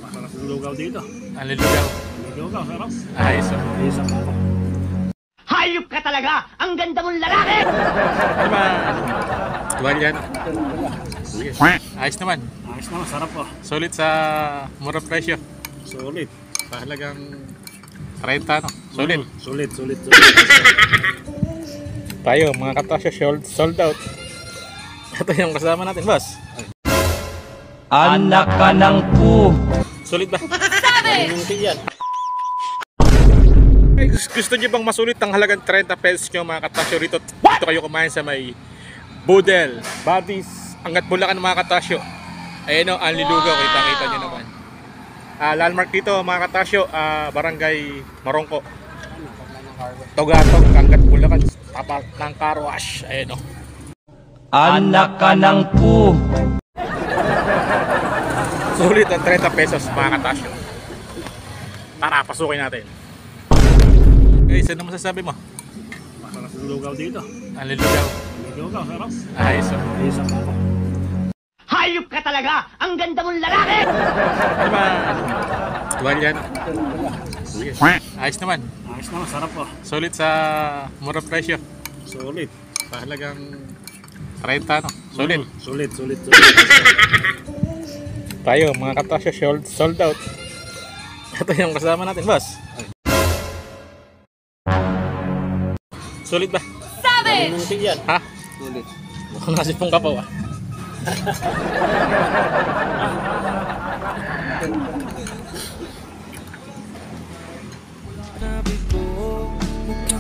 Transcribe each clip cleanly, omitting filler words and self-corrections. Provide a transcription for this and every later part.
Masarap yung lugaw dito. Ang lugaw. Lugaw, sarap. Ayos. Isa po. Hayop ka talaga! Ang ganda mong lalaki! Ano ba? Tuwal yan. Ayos naman. Ayos naman, sarap po. Sulit sa mura presyo. Solid. Sa halagang 30, no? Sulit. Sulit. Tayo, mga katasyo, sold out. Ito yung kasama natin, boss. Anak ka ng pu. Sulit ba? Hindi yan. Ay, gusto nyo bang masulit ang halagang 30 pesos nyo, mga katasyo rito? Dito kayo kumain sa may Budel, Badis, Angat Bulacan, mga katasyo. Ayan o, ang lilugaw, kita nyo naman. Landmark dito, mga katasyo, Barangay Marongko, Togatog, Angat Bulacan, tapat ng car wash. Ayan o. Anak ka ng pu. Sulit ang 30 pesos, mga katasyo. Tara, pasukin natin. Guys, ano masasabi mo? Masarap yung lugaw dito. Ang lilugaw. Lugaw, sarap. Ayos. Isa po. Hayop ka talaga! Ang ganda mong lalaki! Ano ba? Tuwal yan. Ayos naman. Ayos naman, sarap po. Sulit sa mura presyo. Solid. Sa halagang 30, no? Sulit. Sulit. Tayo, mga katasyo, sold out. Ito yung kasama natin, boss. Sulit ba? Hindi yan. Ha? Sulit. Mukhang nasipong kapaw, ah.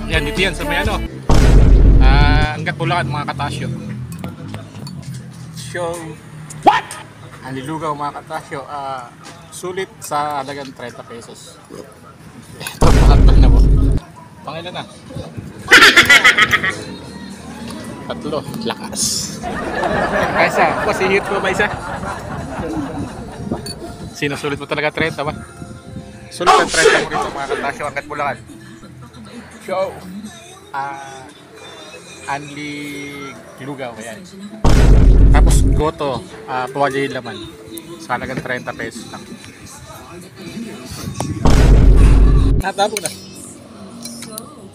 Yan, dito yan sa may ano. Angat Bulacan, mga katasyo. So, what? Ang lilugaw, mga katasyo. Sulit sa halagang 30 pesos. Ito, pangatlo na po. Pangilan na? Tatlo, lakas. Kaysa, boss, ihit ko ba isa? Sinusulit mo talaga 30 ba? Sulit ang 30 mo rito, mga katasyo, Angat Bulacan. Show. Anli lugaw, ayan. Tapos goto, tuwalya yung laman. Sa halagang 30 pesos lang. Natapon na.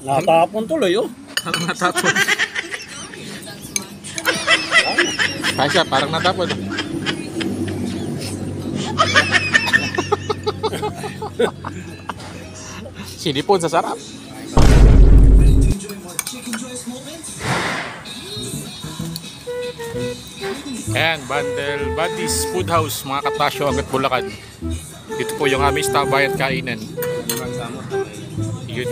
Natapon tuloy, oh. Parang natapon. Kasya, parang natapon. Sinipon sa sarap. Ayan, Bundle Badis Food House, mga katasyo, Angat Bulacan. Dito po yung aming stabay at kainan. Yun.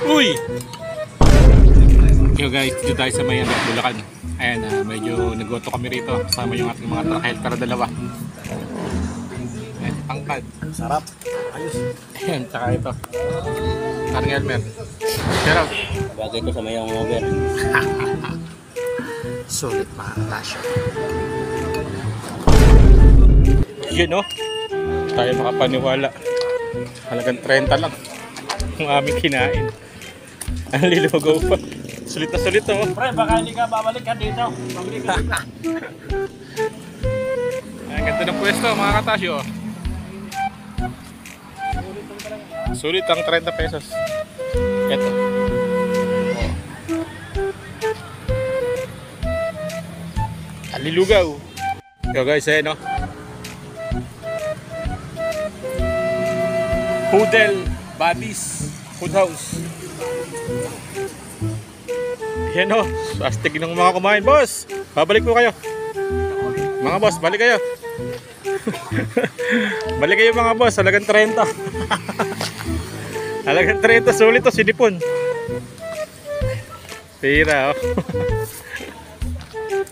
Uy! Yo guys, dito tayo sa may Angat Bulacan. Ayan, medyo naggoto kami rito. Kasama yung ating mga truck helper dalawa. Ayan, pangkad. Sarap. Ayos. Ayan, tsaka ito. Karang Elmer. Shout out. Bagay ko sa mayang over. Sulit, mga katasyo. Yun, no? Tayo makapaniwala. Halagang 30 lang ang aming kinain. Ang lilugaw pa. Sulit na sulit, no? Pre, baka hindi ka babalik ka dito. Babalik ka dito. Ang ganda ng pwesto, mga katasyo. Sulit ang 30 pesos. Ito. Alilugaw. Yo guys, no? Budel Badis Food House. Yan, no? Astig ng mga kumain, boss. Babalik po kayo. Mga boss, balik kayo. Balik kayo, mga boss. Halagang 30. Halagang 30, sulit to, sinipon. Tira, oh.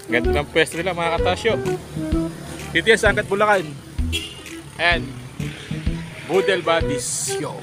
Ganda ng pwesto nila, mga katasyo. Dito yan sa Angat Bulacan. Ayan. Budel Badis. Yo.